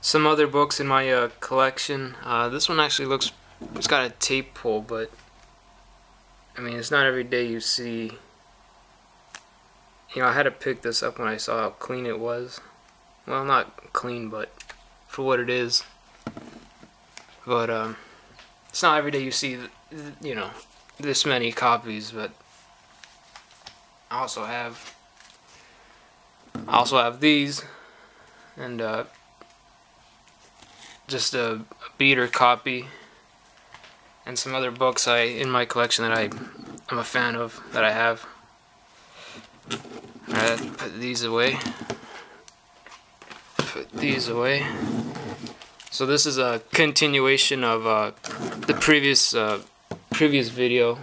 some other books in my collection. This one actually looks, it's got a tape pull, but I mean, it's not every day you see. I had to pick this up when I saw how clean it was. Well, not clean, but for what it is. But it's not every day you see, this many copies. But I also have these, and just a beater copy, and some other books in my collection that I'm a fan of, that I have. Alright, put these away. Put these away. So this is a continuation of the previous video,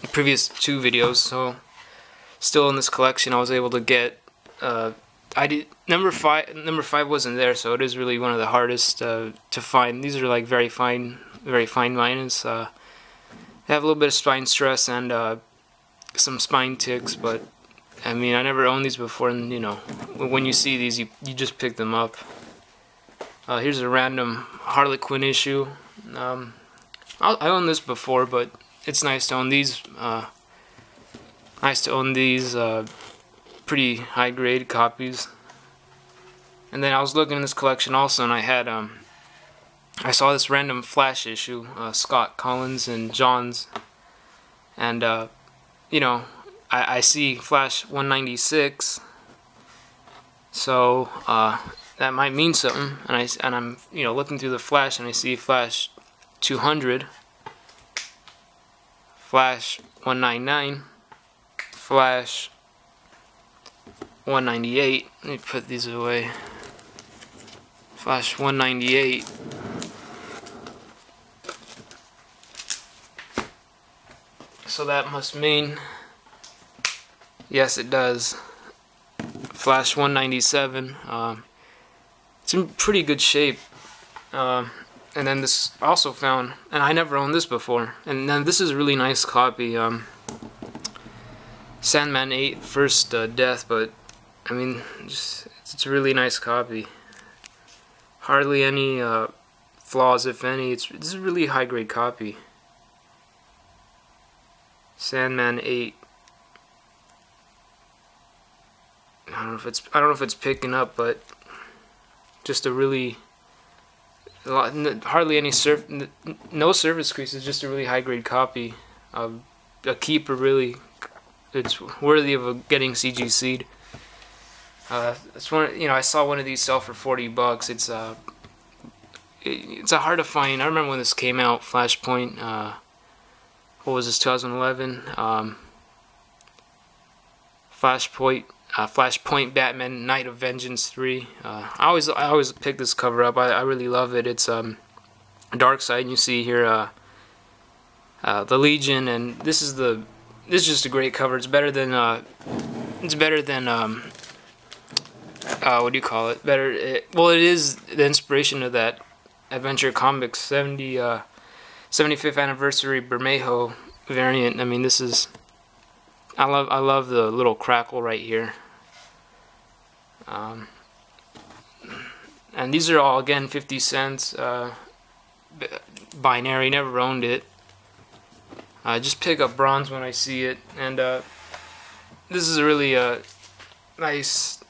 the previous two videos. So still in this collection, I was able to get. Number five wasn't there, so it is really one of the hardest to find. These are like very fine lines. They have a little bit of spine stress and some spine ticks, but I mean, I never owned these before, and when you see these, you just pick them up. Here's a random Harley Quinn issue. I owned this before, but it's nice to own these. Pretty high grade copies. And then I was looking in this collection also, and I saw this random Flash issue, Scott Collins and Johns, and I see Flash 196, so that might mean something. And I'm looking through the Flash, and I see Flash 200, Flash 199, Flash 198. Let me put these away. Flash 198. So that must mean, yes, it does. Flash 197. It's in pretty good shape. And then this also found, and I never owned this before. And then this is a really nice copy. Sandman 8 First Death, but I mean, it's a really nice copy. Hardly any flaws, if any. It's a really high grade copy. Sandman 8. I don't know if it's picking up, but just a really hardly any no surface creases. Just a really high grade copy. A keeper, really. It's worthy of getting CGC'd. It's one. I saw one of these sell for $40. It's a hard to find. I remember when this came out. Flashpoint. What was this? 2011. Flashpoint Batman Night of Vengeance 3. I always pick this cover up. I really love it. It's Darkseid, and you see here the Legion, and this is just a great cover. It's better than what do you call it? Well, it is the inspiration of that Adventure Comics 75th anniversary Bermejo variant. I mean, this is. I love the little crackle right here. And these are all, again, 50 cents. Binary. Never owned it. Just pick up bronze when I see it. And this is a really nice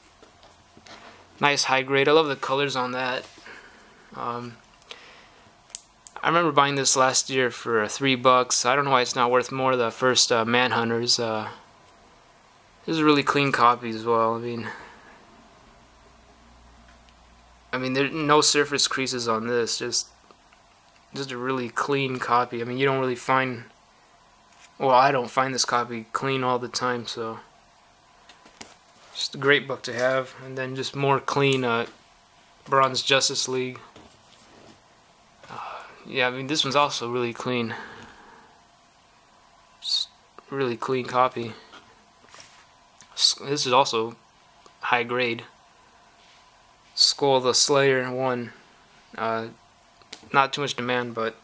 high grade. I love the colors on that. I remember buying this last year for $3. I don't know why it's not worth more. The first Manhunters. This is a really clean copy as well. I mean, there's no surface creases on this. Just a really clean copy. I mean, you don't really find. Well, I don't find this copy clean all the time, so just a great book to have. And then just more clean Bronze Justice League. Yeah, I mean, this one's also really clean. Just really clean copy. This is also high grade. Skull the Slayer 1. Not too much demand, but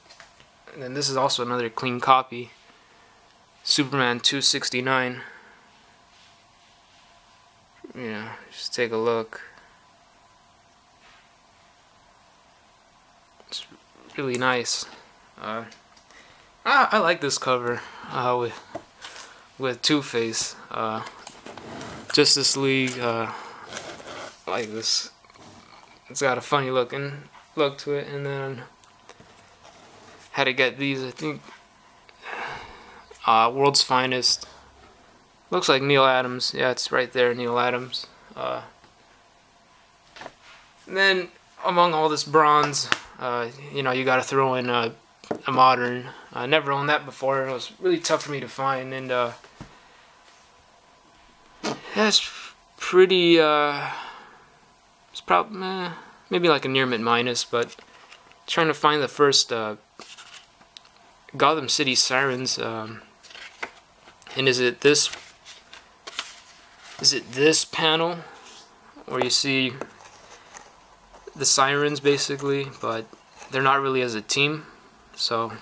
and then this is also another clean copy. Superman 269. Yeah, just take a look. really nice. I like this cover with Two-Face. Justice League. I like this. It's got a funny look to it, and then had to get these. I think World's Finest. Looks like Neal Adams. Yeah, it's right there, Neal Adams. And then among all this bronze, you know, you got to throw in a modern. I never owned that before. It was really tough for me to find, and yeah, it's pretty. It's probably maybe like a near mint minus, but trying to find the first Gotham City Sirens. And is it this panel where you see the Sirens basically, but they're not really as a team, so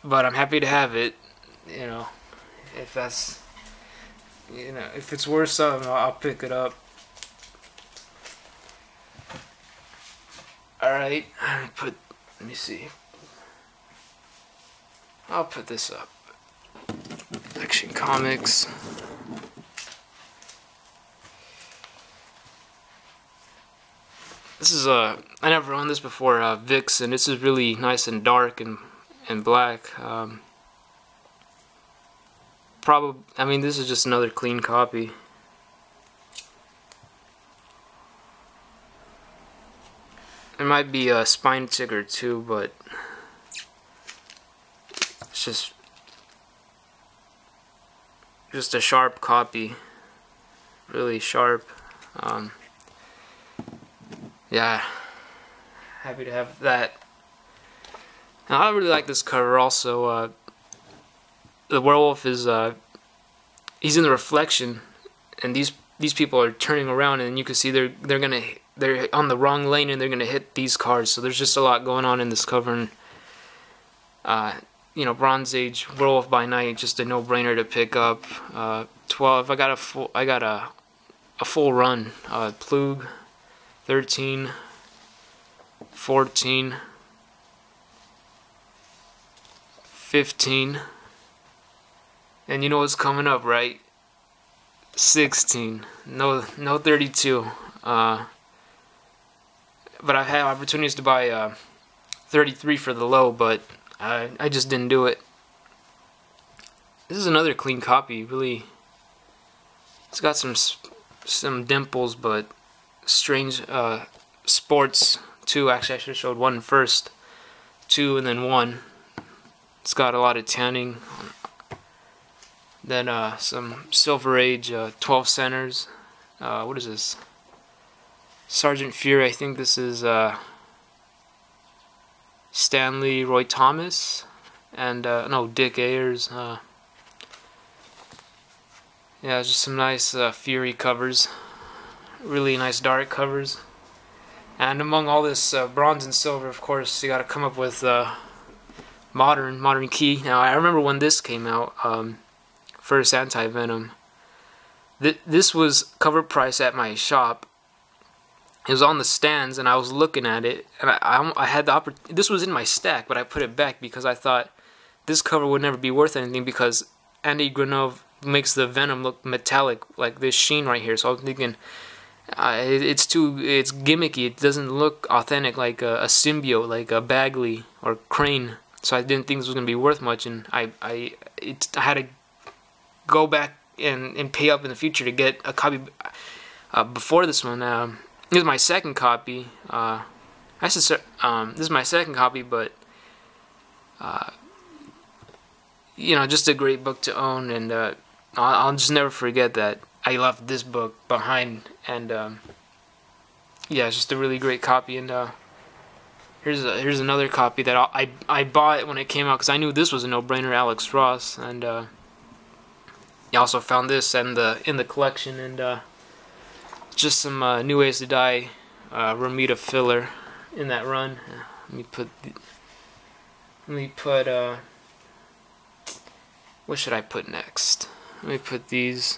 but I'm happy to have it, you know, if that's, you know, if it's worth something, I'll pick it up. Alright, let me see. I'll put this up. Action Comics. This is I never owned this before, Vixen. This is really nice and dark and black. Probably, I mean, this is just another clean copy. There might be a spine ticker too, but it's just a sharp copy, really sharp. Yeah, happy to have that. Now, I really like this cover also. The werewolf is he's in the reflection, and these people are turning around, and you can see they're on the wrong lane, and they're gonna hit these cars. So there's just a lot going on in this cover, and you know, Bronze Age Werewolf by Night, just a no-brainer to pick up. 12. I got a full run. Plug, 13, 14, 15. And you know what's coming up, right? 16. No 32. But I've had opportunities to buy 33 for the low, but I just didn't do it. This is another clean copy. Really, it's got some dimples, but strange. Sports 2. Actually, I should have showed 1 first. 2 and then 1. It's got a lot of tanning. Then some Silver Age 12 centers. What is this? Sergeant Fury. I think this is Stanley Roy Thomas and no, Dick Ayers. Yeah, just some nice Fury covers. Really nice dark covers. And among all this bronze and silver, of course, you got to come up with modern key. Now, I remember when this came out. First Anti-Venom. This was cover price at my shop. It was on the stands, and I was looking at it, and I had the opportunity. This was in my stack, but I put it back because I thought this cover would never be worth anything, because Andy Granov makes the Venom look metallic, like this sheen right here. So I was thinking, it's gimmicky. It doesn't look authentic, like a symbiote, like a Bagley or Crane. So I didn't think this was gonna be worth much, and I had to go back and pay up in the future to get a copy before this one. This is my second copy. This is my second copy, but you know, just a great book to own, and I'll just never forget that I left this book behind. And yeah, it's just a really great copy. And here's another copy that I bought when it came out because I knew this was a no-brainer, Alex Ross. And I also found this in the collection, and just some New Ways to Die Romita filler in that run. Let me put what should I put next? Let me put these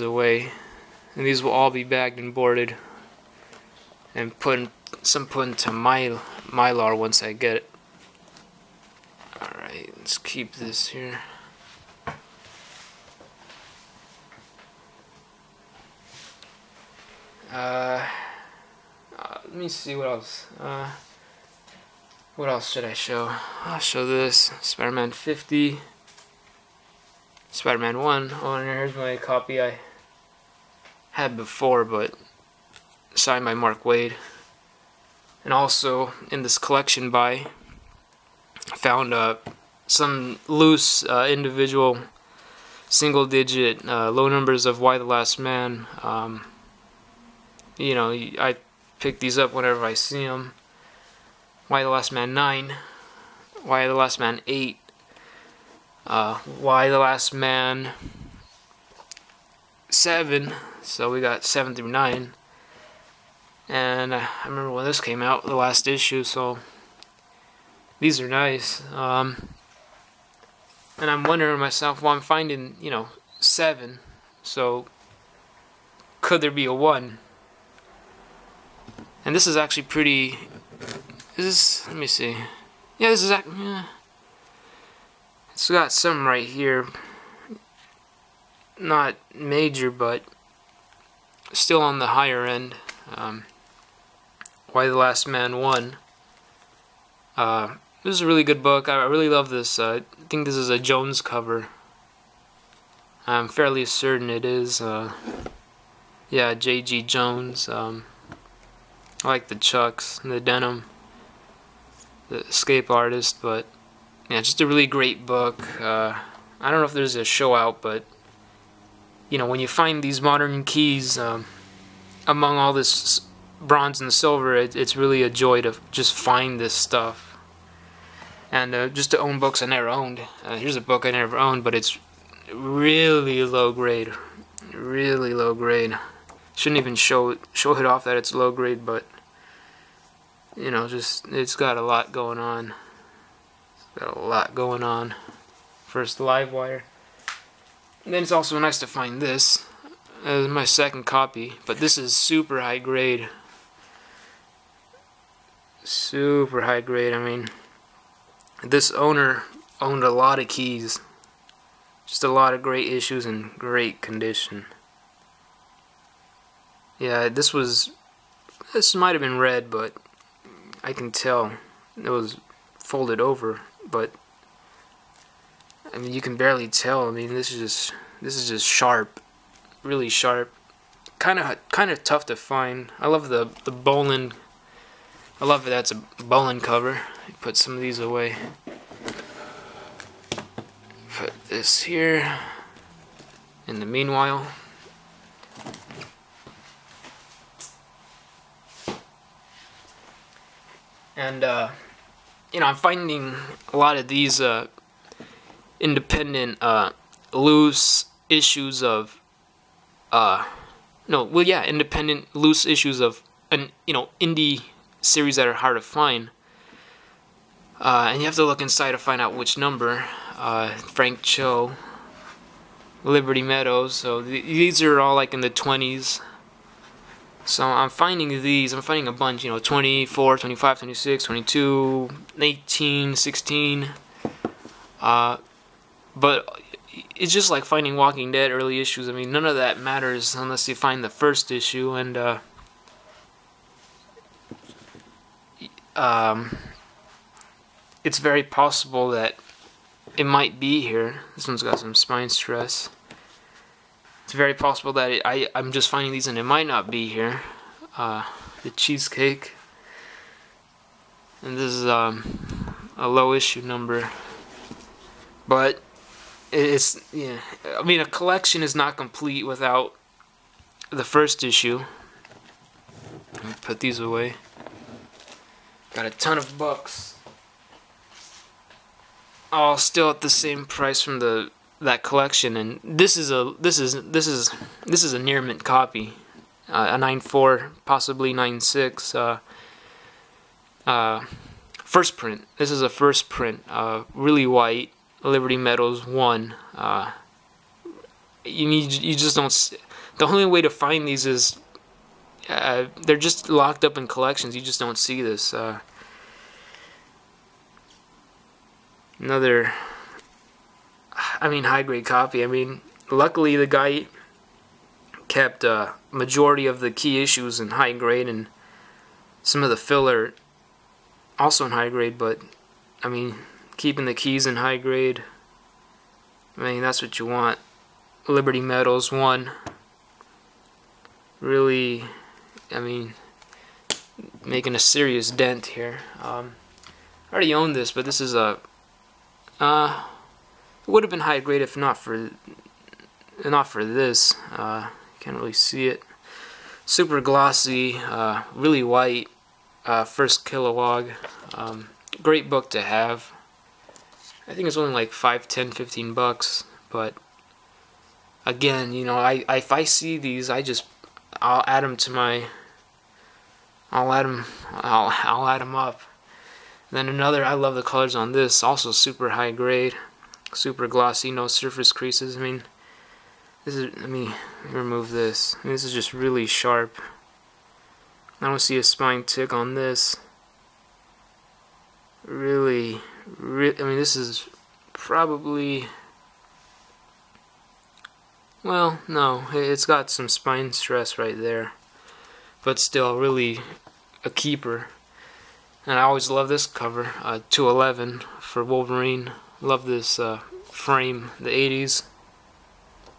away, and these will all be bagged and boarded and put into Mylar once I get it. Alright, let's keep this here. Let me see what else. What else should I show? I'll show this. Spider-Man 50. Spider-Man 1. Oh, and here's my copy I had before, but signed by Mark Waid. And also, in this collection buy, I found some loose individual single-digit low numbers of Y the Last Man. You know, I pick these up whenever I see them. Y the Last Man 9, Y the Last Man 8, Y the Last Man 7, so we got 7 through 9, and I remember when this came out, the last issue, so these are nice, and I'm wondering to myself, well, I'm finding, you know, 7, so could there be a 1? And this is actually pretty. Let me see. Yeah, this is yeah. It's got some right here. Not major, but still on the higher end. Y the Last Man 1. This is a really good book. I really love this. I think this is a Jones cover. I'm fairly certain it is. Yeah, J.G. Jones. I like the Chucks and the denim, the Escape Artist, but yeah, just a really great book. I don't know if there's a show out, but you know, when you find these modern keys among all this bronze and silver, it's really a joy to just find this stuff. And just to own books I never owned. Here's a book I never owned, but it's really low grade. Really low grade. Shouldn't even show it off that it's low grade, but you know, just it's got a lot going on. It's got a lot going on. First Livewire. And then it's also nice to find this as my second copy, but this is super high grade. Super high grade. I mean, this owner owned a lot of keys. Just a lot of great issues in great condition. Yeah, this might have been red, but I can tell it was folded over, but I mean, you can barely tell. I mean, this is just sharp, really sharp. Kind of tough to find. I love the Boland. I love it. That's a Boland cover. Put some of these away. Put this here. In the meanwhile. And you know, I'm finding a lot of these independent loose issues of independent loose issues of indie series that are hard to find, and you have to look inside to find out which number. Frank Cho, Liberty Meadows, so these are all like in the 20s. So I'm finding these, I'm finding a bunch, 24, 25, 26, 22, 18, 16, but it's just like finding Walking Dead early issues. I mean, none of that matters unless you find the first issue, and it's very possible that it might be here. This one's got some spine stress. It's very possible that I'm just finding these and it might not be here. The cheesecake. And this is a low issue number. But it's, yeah. I mean, a collection is not complete without the first issue. Let me put these away. Got a ton of books. All still at the same price from that collection, and this is a near mint copy, a 9.4, possibly 9.6, first print. This is a first print, really white, Liberty Meadows 1. You just don't. The only way to find these is they're just locked up in collections. You just don't see this. Another, high grade copy. Luckily the guy kept majority of the key issues in high grade, and some of the filler also in high grade, but keeping the keys in high grade, that's what you want. Liberty Metals 1, really, making a serious dent here. I already owned this, but this is a it would have been high grade if not for this. Can't really see it. Super glossy, really white. First Kilowog. Great book to have. I think it's only like $5, $10, $15, but again, if I see these, I'll add them to my. I'll add them up. Then another, I love the colors on this. Also super high grade, super glossy, no surface creases. This is. Let me remove this. This is just really sharp. I don't see a spine tick on this. Really, this is probably. Well, no, it's got some spine stress right there, but still, really a keeper. And I always love this cover, 211 for Wolverine. Love this frame, the 80s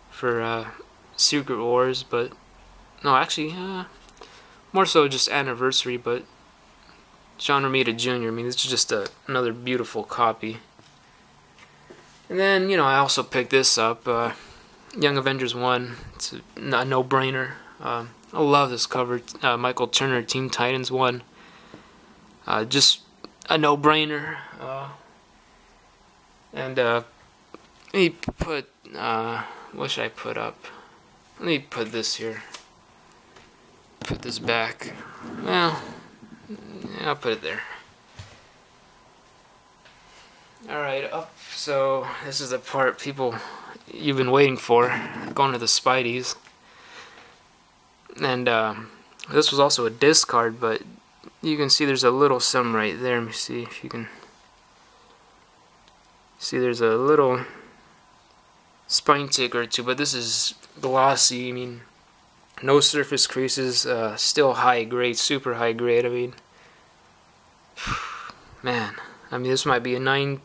for Secret Wars, but no, actually, more so just Anniversary, but John Romita Jr. This is just another beautiful copy. And then, I also picked this up, Young Avengers 1. It's a no-brainer. I love this cover, Michael Turner, Teen Titans 1. Just a no-brainer. And let me put, what should I put up? Let me put this here. Put this back. Well, yeah, I'll put it there. Alright, so this is the part you've been waiting for, going to the Spideys. And this was also a discard, but you can see there's a little some right there. Let me see if you can see. There's a little spine tick or two, but this is glossy. No surface creases. Still high grade, super high grade. Man, this might be a 9.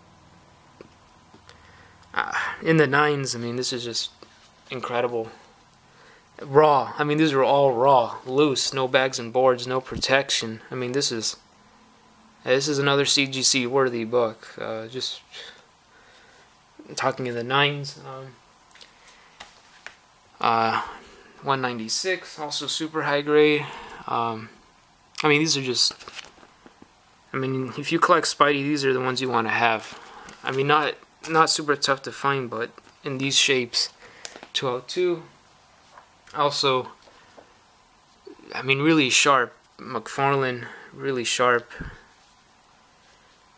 In the 9s. This is just incredible. Raw. These are all raw, loose, no bags and boards, no protection. This is another CGC worthy book. Just talking in the 9s. 196, also super high grade. These are just. If you collect Spidey, these are the ones you want to have. Not super tough to find, but in these shapes. 202. Also, really sharp. McFarlane, really sharp.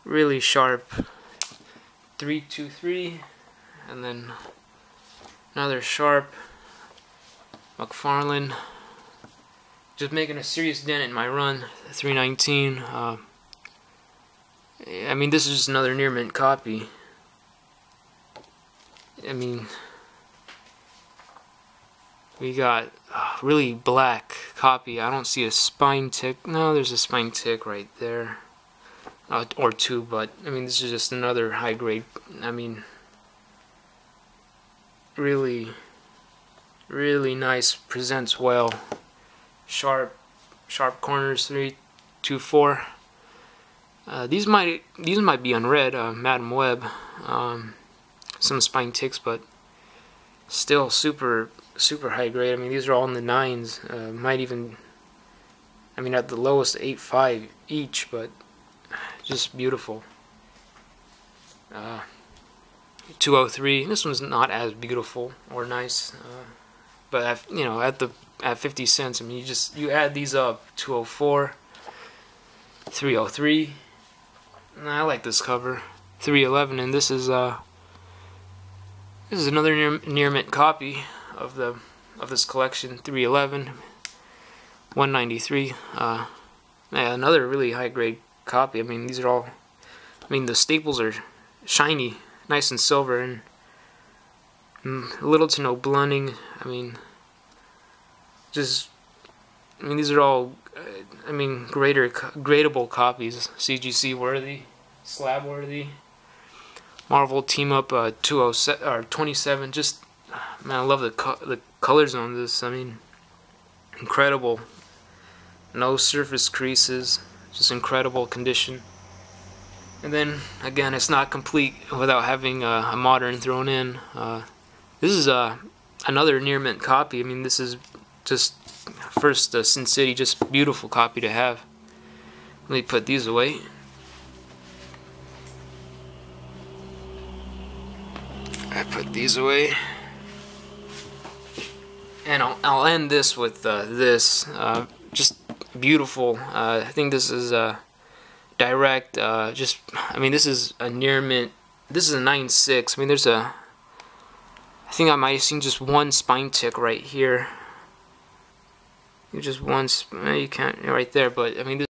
Really sharp. 323. And then another sharp. McFarlane. Just making a serious dent in my run. 319. This is just another near mint copy. We got a really black copy. I don't see a spine tick. No, there's a spine tick right there. Or two, but this is just another high grade. Really, really nice. Presents well. Sharp corners. 324. These might be unread. Madam Web. Some spine ticks, but still super high grade. These are all in the 9s. Might even, at the lowest 8.5 each, but just beautiful. 203. This one's not as beautiful or nice, but at 50 cents, you add these up. 204, 303. I like this cover. 311, and this is another near mint copy of this collection. 311. 193. Yeah, another really high grade copy. I mean, these are all, I mean, the staples are shiny, nice and silver, and little to no blunting. I mean, these are all, I mean, gradable copies, CGC worthy, slab worthy. Marvel Team Up 207 or 27. Just, man, I love the colors on this. I mean, incredible. No surface creases, just incredible condition. And then again, it's not complete without having a modern thrown in. This is another near mint copy. I mean, this is just first Sin City, just beautiful copy to have. Let me put these away. I put these away, and I'll end this with this. Just beautiful. I think this is direct. Just, I mean, this is a near mint. This is a 9.6. I mean, there's a. I think I might have seen just one spine tick right here. Just one. You can't right there, but I mean.